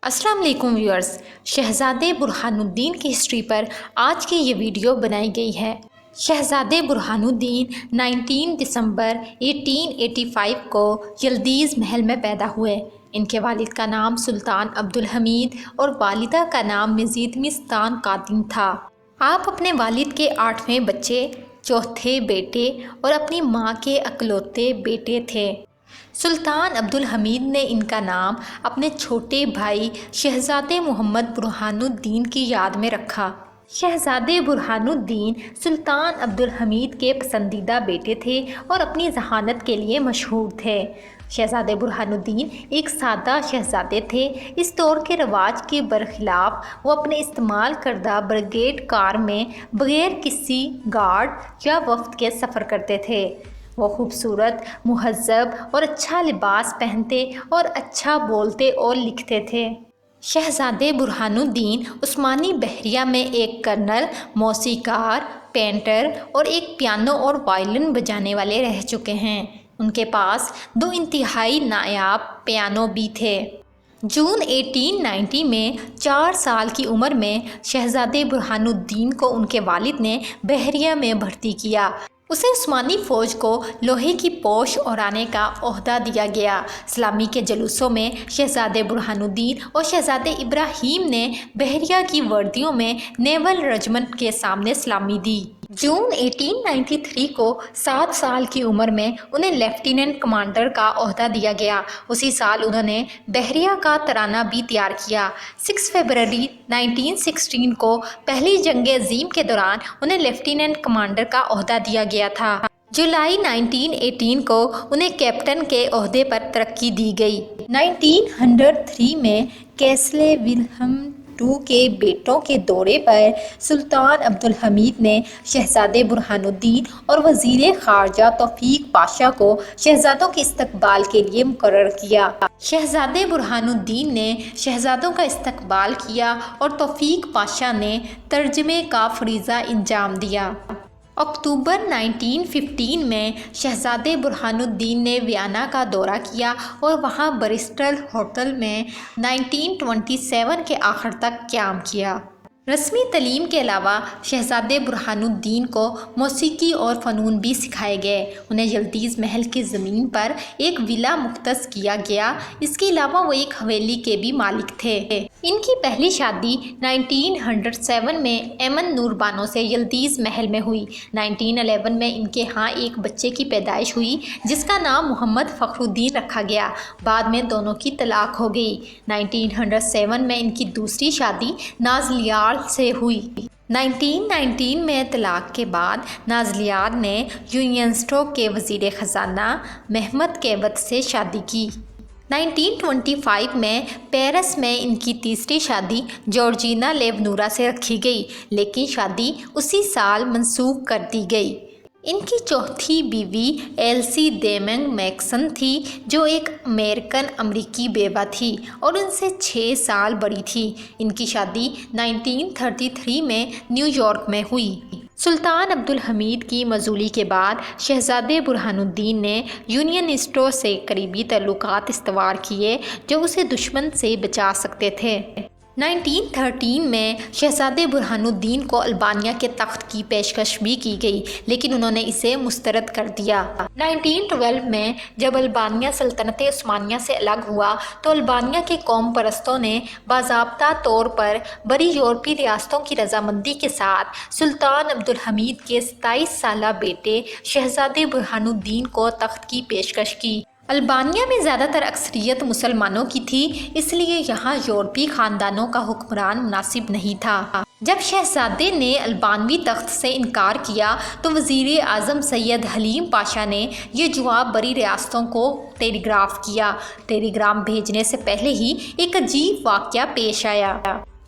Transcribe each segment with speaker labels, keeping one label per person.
Speaker 1: السلام علیکم ویورز، شہزادے برہان الدین کی ہسٹری پر آج کی یہ ویڈیو بنائی گئی ہے۔ شہزادے برہان الدین 19 دسمبر 1885 کو یلدیز محل میں پیدا ہوئے۔ ان کے والد کا نام سلطان عبدالحمید اور والدہ کا نام مزید مستان قاتن تھا۔ آپ اپنے والد کے 8ویں بچے، چوتھے بیٹے اور اپنی ماں کے اکلوتے بیٹے تھے۔ سلطان عبدالحمید نے ان کا نام اپنے چھوٹے بھائی شہزادے محمد برہان الدین کی یاد میں رکھا۔ شہزادے برہان الدین سلطان عبدالحمید کے پسندیدہ بیٹے تھے اور اپنی ذہانت کے لیے مشہور تھے۔ شہزادے برہان الدین ایک سادہ شہزادے تھے۔ اس دور کے رواج کے برخلاف وہ اپنے استعمال کردہ بریگیڈ کار میں بغیر کسی گارڈ یا وفد کے سفر کرتے تھے۔ وہ خوبصورت، مہذب اور اچھا لباس پہنتے اور اچھا بولتے اور لکھتے تھے۔ شہزادے برہان الدین عثمانی بحریہ میں ایک کرنل، موسیقار، پینٹر اور ایک پیانو اور وائلن بجانے والے رہ چکے ہیں۔ ان کے پاس 2 انتہائی نایاب پیانو بھی تھے۔ جون 1890 میں 4 سال کی عمر میں شہزادے برہان الدین کو ان کے والد نے بحریہ میں بھرتی کیا۔ اسے عثمانی فوج کو لوہے کی پوش اوڑھانے کا عہدہ دیا گیا۔ سلامی کے جلوسوں میں شہزادے برہان الدین اور شہزادے ابراہیم نے بحریہ کی وردیوں میں نیول رجمنٹ کے سامنے سلامی دی۔ جون 1893 کو 7 سال کی عمر میں انہیں لیفٹیننٹ کمانڈر کا عہدہ دیا گیا۔ اسی سال انہوں نے بحریہ کا ترانہ بھی تیار کیا۔ 6 فروری 1916 کو پہلی جنگ عظیم کے دوران انہیں لیفٹیننٹ کمانڈر کا عہدہ دیا گیا تھا۔ جولائی 1918 کو انہیں کیپٹن کے عہدے پر ترقی دی گئی۔ 1903 میں کیسلے ولہم II کے بیٹوں کے دورے پر سلطان عبدالحمید نے شہزادے برہان الدین اور وزیر خارجہ توفیق پاشا کو شہزادوں کے استقبال کے لیے مقرر کیا۔ شہزادے برہان الدین نے شہزادوں کا استقبال کیا اور توفیق پاشا نے ترجمے کا فریضہ انجام دیا۔ اکتوبر 1915 میں شہزادے برہان الدین نے ویانا کا دورہ کیا اور وہاں بریسٹل ہوٹل میں 1927 کے آخر تک قیام کیا۔ رسمی تعلیم کے علاوہ شہزادے برہان الدین کو موسیقی اور فنون بھی سکھائے گئے۔ انہیں یلدیز محل کی زمین پر ایک ولا مختص کیا گیا۔ اس کے علاوہ وہ ایک حویلی کے بھی مالک تھے۔ ان کی پہلی شادی 1907 میں ایمن نور بانو سے یلدیز محل میں ہوئی۔ 1911 میں ان کے ہاں ایک بچے کی پیدائش ہوئی جس کا نام محمد فخر الدین رکھا گیا۔ بعد میں دونوں کی طلاق ہو گئی۔ 1907 میں ان کی دوسری شادی نازلیال سے ہوئی۔ 1919 میں طلاق کے بعد نازلیال نے یونینسٹو کے وزیر خزانہ محمد کیوت سے شادی کی۔ 1925 میں پیرس میں ان کی تیسری شادی جورجینا لیونورا سے رکھی گئی، لیکن شادی اسی سال منسوخ کر دی گئی۔ ان کی چوتھی بیوی ایلسی دیمنگ میکسن تھی جو ایک امریکن امریکی بیوہ تھی اور ان سے 6 سال بڑی تھی۔ ان کی شادی 1933 میں نیو یارک میں ہوئی۔ سلطان عبدالحمید کی معزولی کے بعد شہزادے برہان الدین نے یونینسٹوں سے قریبی تعلقات استوار کیے جو اسے دشمن سے بچا سکتے تھے۔ 1913 میں شہزادے برہان الدین کو البانیہ کے تخت کی پیشکش بھی کی گئی لیکن انہوں نے اسے مسترد کر دیا۔ 1912 میں جب البانیہ سلطنت عثمانیہ سے الگ ہوا تو البانیہ کے قوم پرستوں نے باضابطہ طور پر بڑی یورپی ریاستوں کی رضامندی کے ساتھ سلطان عبدالحمید کے 27 سالہ بیٹے شہزادے برہان الدین کو تخت کی پیشکش کی۔ البانیہ میں زیادہ تر اکثریت مسلمانوں کی تھی، اس لیے یہاں یورپی خاندانوں کا حکمران مناسب نہیں تھا۔ جب شہزادے نے البانوی تخت سے انکار کیا تو وزیر اعظم سید حلیم پاشا نے یہ جواب بڑی ریاستوں کو ٹیلی گراف کیا۔ ٹیلی گرام بھیجنے سے پہلے ہی ایک عجیب واقعہ پیش آیا۔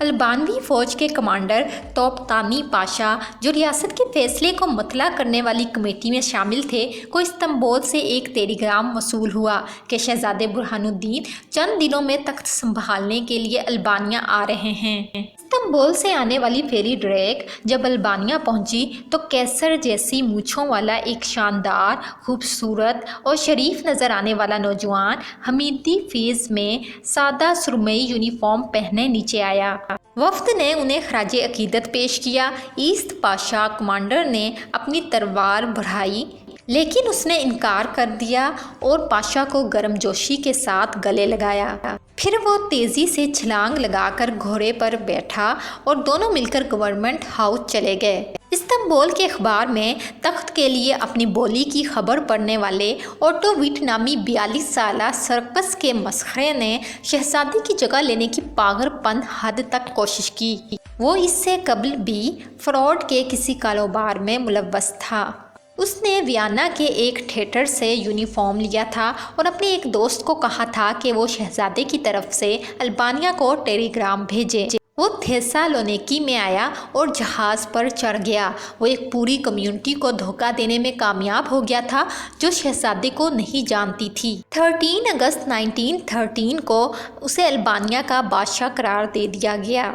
Speaker 1: البانوی فوج کے کمانڈر توپتانی پاشا، جو ریاست کے فیصلے کو مطلع کرنے والی کمیٹی میں شامل تھے، کو استنبول سے ایک ٹیلی گرام موصول ہوا کہ شہزادے برہان الدین چند دنوں میں تخت سنبھالنے کے لیے البانیہ آ رہے ہیں۔ اس استنبول سے آنے والی فیری ڈریک جب البانیہ پہنچی تو کیسر جیسی مونچھوں والا ایک شاندار، خوبصورت اور شریف نظر آنے والا نوجوان حمیدی فیض میں سادہ سرمئی یونیفارم پہنے نیچے آیا۔ وفد نے انہیں خراج عقیدت پیش کیا۔ ایسٹ پاشا کمانڈر نے اپنی تلوار بڑھائی لیکن اس نے انکار کر دیا اور پاشا کو گرم جوشی کے ساتھ گلے لگایا۔ پھر وہ تیزی سے چھلانگ لگا کر گھوڑے پر بیٹھا اور دونوں مل کر گورنمنٹ ہاؤس چلے گئے۔ استنبول کے اخبار میں تخت کے لیے اپنی بولی کی خبر پڑھنے والے اوٹو ویٹ نامی 42 سالہ سرکس کے مسخرے نے شہزادی کی جگہ لینے کی پاگل پن حد تک کوشش کی۔ وہ اس سے قبل بھی فراڈ کے کسی کاروبار میں ملوث تھا۔ اس نے ویانا کے ایک تھیٹر سے یونیفارم لیا تھا اور اپنے ایک دوست کو کہا تھا کہ وہ شہزادے کی طرف سے البانیہ کو ٹیلی گرام بھیجے۔ وہ تھیسالونیکی میں آیا اور جہاز پر چڑھ گیا۔ وہ ایک پوری کمیونٹی کو دھوکہ دینے میں کامیاب ہو گیا تھا جو شہزادے کو نہیں جانتی تھی۔ 13 اگست 1913 کو اسے البانیہ کا بادشاہ قرار دے دیا گیا۔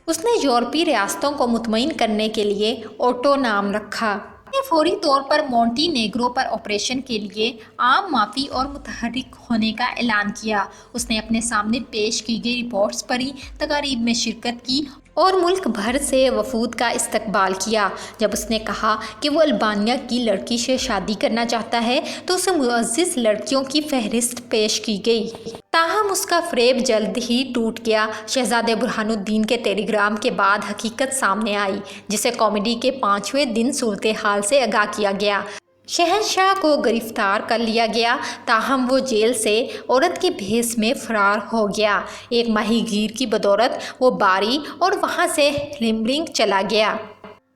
Speaker 1: اس نے یورپی ریاستوں کو مطمئن کرنے کے لیے اوٹو نام رکھا۔ نے فوری طور پر مونٹی نیگرو پر آپریشن کے لیے عام معافی اور متحرک ہونے کا اعلان کیا۔ اس نے اپنے سامنے پیش کی گئی رپورٹس پڑھی، تقاریب میں شرکت کی اور ملک بھر سے وفود کا استقبال کیا۔ جب اس نے کہا کہ وہ البانیہ کی لڑکی سے شادی کرنا چاہتا ہے تو اسے معزز لڑکیوں کی فہرست پیش کی گئی۔ تاہم اس کا فریب جلد ہی ٹوٹ گیا۔ شہزادے برہان الدین کے ٹیلی گرام کے بعد حقیقت سامنے آئی، جسے کامیڈی کے 5ویں دن صورتحال سے آگاہ کیا گیا۔ شہنشاہ کو گرفتار کر لیا گیا، تاہم وہ جیل سے عورت کے بھیس میں فرار ہو گیا۔ ایک ماہی گیر کی بدولت وہ باری اور وہاں سے لیمبرنگ چلا گیا۔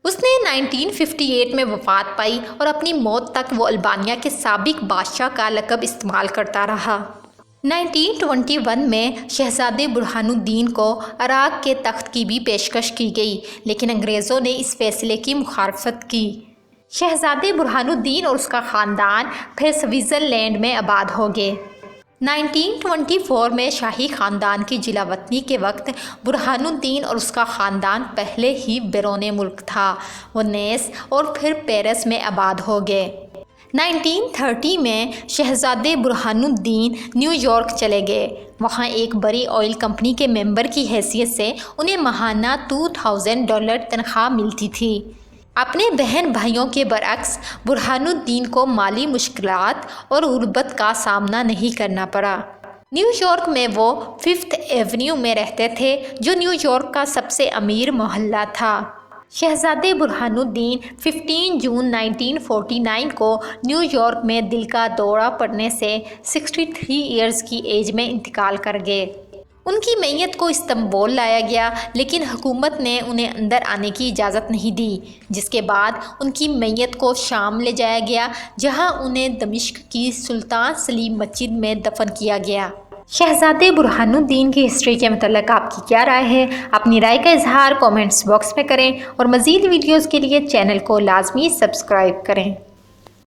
Speaker 1: اس نے 1958 میں وفات پائی اور اپنی موت تک وہ البانیہ کے سابق بادشاہ کا لقب استعمال کرتا رہا۔ 1921 میں شہزادے برہان الدین کو عراق کے تخت کی بھی پیشکش کی گئی، لیکن انگریزوں نے اس فیصلے کی مخالفت کی۔ شہزادے برہان الدین اور اس کا خاندان پھر سوئٹزرلینڈ میں آباد ہو گئے۔ 1924 میں شاہی خاندان کی جلا وطنی کے وقت برہان الدین اور اس کا خاندان پہلے ہی بیرون ملک تھا۔ وہ نیس اور پھر پیرس میں آباد ہو گئے۔ 1930 میں شہزادے برہان الدین نیو یارک چلے گئے۔ وہاں ایک بڑی آئل کمپنی کے ممبر کی حیثیت سے انہیں ماہانہ $2000 تنخواہ ملتی تھی۔ اپنے بہن بھائیوں کے برعکس برہان الدین کو مالی مشکلات اور غربت کا سامنا نہیں کرنا پڑا۔ نیو یارک میں وہ 5th ایونیو میں رہتے تھے، جو نیو یارک کا سب سے امیر محلہ تھا۔ شہزادے برہان الدین 15 جون 1949 کو نیو یارک میں دل کا دورہ پڑنے سے 63 ایئرز کی ایج میں انتقال کر گئے۔ ان کی میت کو استنبول لایا گیا، لیکن حکومت نے انہیں اندر آنے کی اجازت نہیں دی، جس کے بعد ان کی میت کو شام لے جایا گیا، جہاں انہیں دمشق کی سلطان سلیم مسجد میں دفن کیا گیا۔ شہزادے برہان الدین کی ہسٹری کے متعلق آپ کی کیا رائے ہے؟ اپنی رائے کا اظہار کومنٹس باکس میں کریں اور مزید ویڈیوز کے لیے چینل کو لازمی سبسکرائب کریں۔